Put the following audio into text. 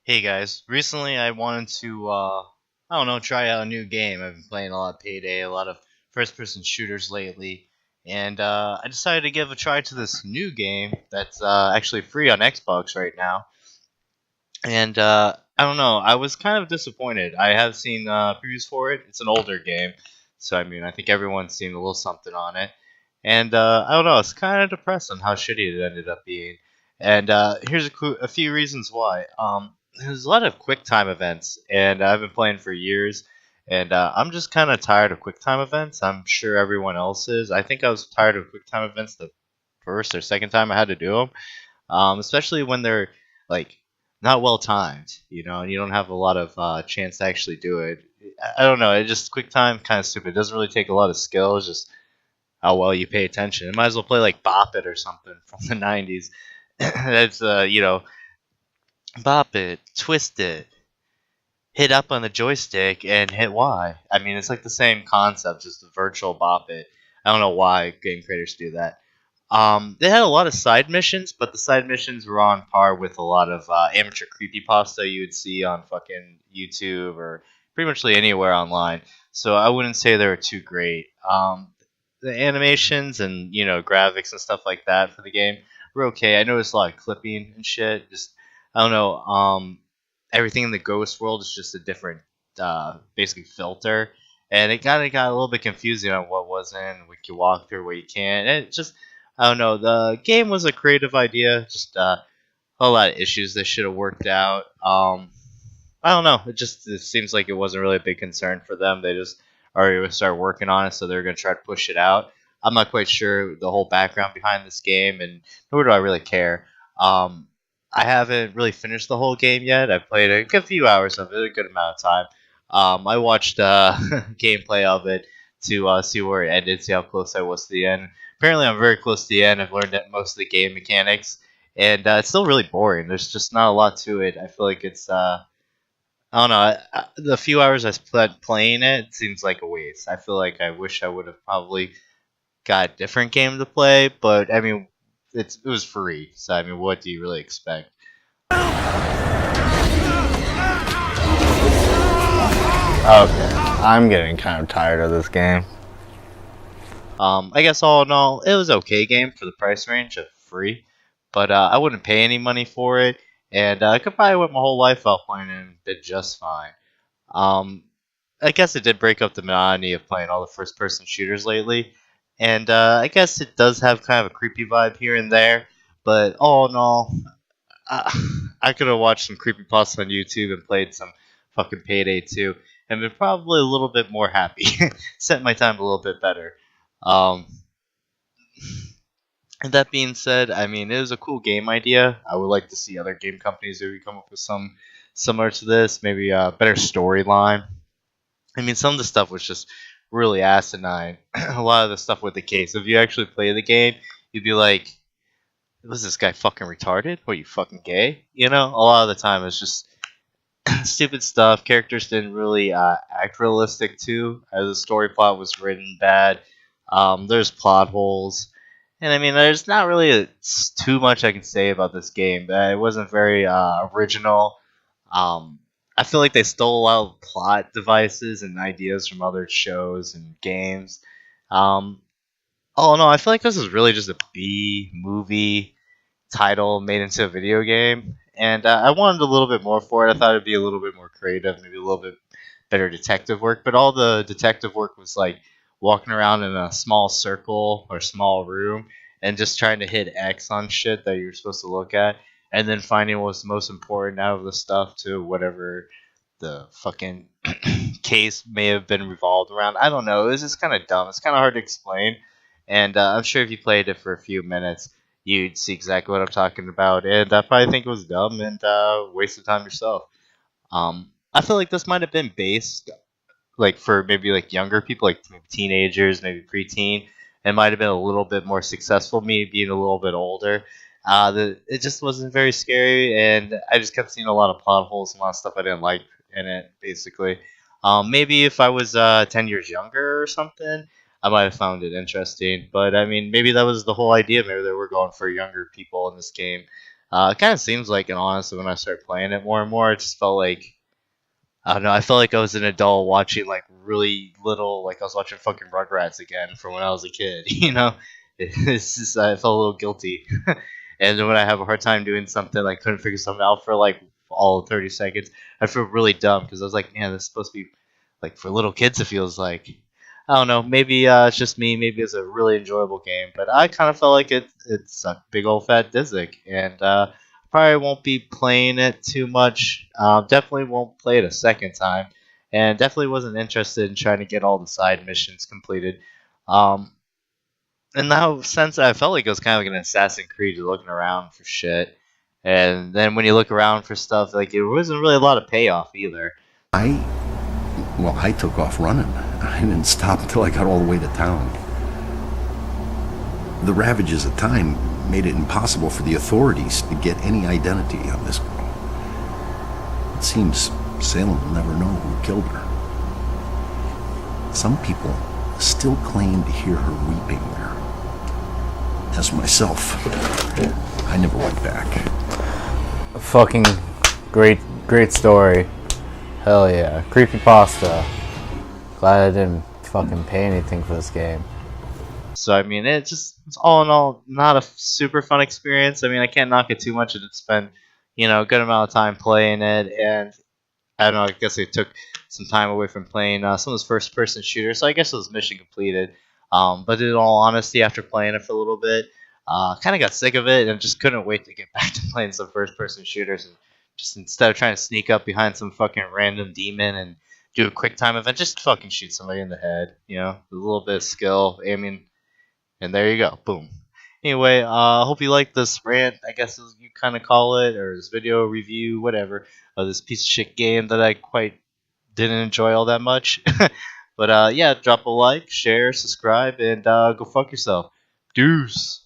Hey guys, recently I wanted to, I don't know, try out a new game. I've been playing a lot of Payday, a lot of first person shooters lately, and I decided to give a try to this new game that's actually free on Xbox right now. And I don't know, I was kind of disappointed. I have seen previews for it. It's an older game, so I mean, I think everyone's seen a little something on it. And I don't know, it's kind of depressing how shitty it ended up being. And here's a few reasons why. There's a lot of quick time events, and I've been playing for years, and I'm just kind of tired of quick time events. I'm sure everyone else is. I think I was tired of quick time events the first or second time I had to do them, especially when they're like not well timed, and you don't have a lot of chance to actually do it. I don't know. It just quick time kind of stupid. It doesn't really take a lot of skill. It's just how well you pay attention. You might as well play like Bop It or something from the '90s. That's Bop It, Twist It, hit up on the joystick and hit Y. I mean, it's like the same concept, just a virtual Bop It. I don't know why game creators do that. They had a lot of side missions, but the side missions were on par with a lot of amateur creepypasta you would see on fucking YouTube or pretty much anywhere online. So I wouldn't say they were too great. The animations and graphics and stuff like that for the game were okay. I noticed a lot of clipping and shit. Just I don't know. Everything in the Ghost world is just a different, basically filter, and it kind of got a little bit confusing on what was in, what you walk through, what you can't. And it just I don't know. The game was a creative idea, just a whole lot of issues that should have worked out. I don't know. It seems like it wasn't really a big concern for them. They just already started working on it, so they're gonna try to push it out. I'm not quite sure the whole background behind this game, and nor do I really care. Um, I haven't really finished the whole game yet. I've played a good few hours of it, a good amount of time. I watched gameplay of it to see where it ended, see how close I was to the end. Apparently, I'm very close to the end. I've learned that most of the game mechanics, and it's still really boring. There's just not a lot to it. I feel like it's I don't know. The few hours I spent playing it seems like a waste. I feel like I wish I would have probably got a different game to play, but I mean, it was free, so I mean, what do you really expect? Okay, I'm getting kind of tired of this game. I guess all in all, it was okay game for the price range of free, but I wouldn't pay any money for it, and I could probably went my whole life out playing it and did just fine. Um, I guess it did break up the monotony of playing all the first person shooters lately, and I guess it does have kind of a creepy vibe here and there, but all in all, uh, I could have watched some creepypasta on YouTube and played some fucking Payday 2 and been probably a little bit more happy. Set my time a little bit better. Um, and that being said, I mean, it was a cool game idea. I would like to see other game companies maybe come up with some similar to this, maybe a better storyline. I mean, some of the stuff was just really asinine. A lot of the stuff with the case. If you actually play the game, you'd be like, was this guy fucking retarded? What, you fucking gay? A lot of the time it's just stupid stuff. Characters didn't really act realistic too, as the story plot was written bad. There's plot holes, and I mean, there's not really too much I can say about this game. It wasn't very original. Um, I feel like they stole a lot of plot devices and ideas from other shows and games. Um, oh no, I feel like this is really just a B movie title made into a video game, and I wanted a little bit more for it. I thought it'd be a little bit more creative, maybe a little bit better detective work. But all the detective work was like walking around in a small circle or small room and just trying to hit X on shit that you're supposed to look at, and then finding what's most important out of the stuff to whatever the fucking case may have been revolved around. I don't know. It was just kind of dumb. It's kind of hard to explain, and I'm sure if you played it for a few minutes, you'd see exactly what I'm talking about. And I probably think it was dumb and waste of time yourself. I feel like this might have been based like for maybe like younger people, like maybe teenagers, maybe preteen. It might have been a little bit more successful. Me being a little bit older, it just wasn't very scary, and I just kept seeing a lot of plot holes and a lot of stuff I didn't like in it. Basically, maybe if I was 10 years younger or something, I might have found it interesting. But I mean, maybe that was the whole idea. Maybe they were going for younger people in this game. It kind of seems like, and honestly, when I started playing it more and more, it just felt like I don't know. I felt like I was an adult watching like really little, like I was watching fucking Rugrats again from when I was a kid. It's just I felt a little guilty. And then when I have a hard time doing something, like couldn't figure something out for like all of 30 seconds, I feel really dumb because I was like, man, this is supposed to be like for little kids. It feels like I don't know. Maybe it's just me. Maybe it's a really enjoyable game, but I kind of felt like it's a big old fat Dizzic, and probably won't be playing it too much. Definitely won't play it a second time, and definitely wasn't interested in trying to get all the side missions completed. Um, in that sense, I felt like it was kind of like an Assassin's Creed, you're looking around for shit, and then when you look around for stuff, like it wasn't really a lot of payoff either. I, well, I took off running. I didn't stop until I got all the way to town. The ravages of time made it impossible for the authorities to get any identity on this girl. It seems Salem will never know who killed her. Some people still claim to hear her weeping there. As myself, I never went back. Fucking great story. Hell yeah. Creepypasta. Glad I didn't fucking pay anything for this game. So I mean, it's all in all not a super fun experience. I mean, I can't knock it too much. I did spend a good amount of time playing it, and I don't know. I guess I took some time away from playing some of those first-person shooters, so I guess it was mission completed. But in all honesty, after playing it for a little bit, kind of got sick of it and just couldn't wait to get back to playing some first-person shooters. And just instead of trying to sneak up behind some fucking random demon and do a quick time event, just fucking shoot somebody in the head. With a little bit of skill, aiming, and there you go, boom. Anyway, hope you like this rant, I guess as you kind of call it, or this video review, whatever, of this piece of shit game that I quite didn't enjoy all that much. But yeah, drop a like, share, subscribe, and go fuck yourself. Deuce.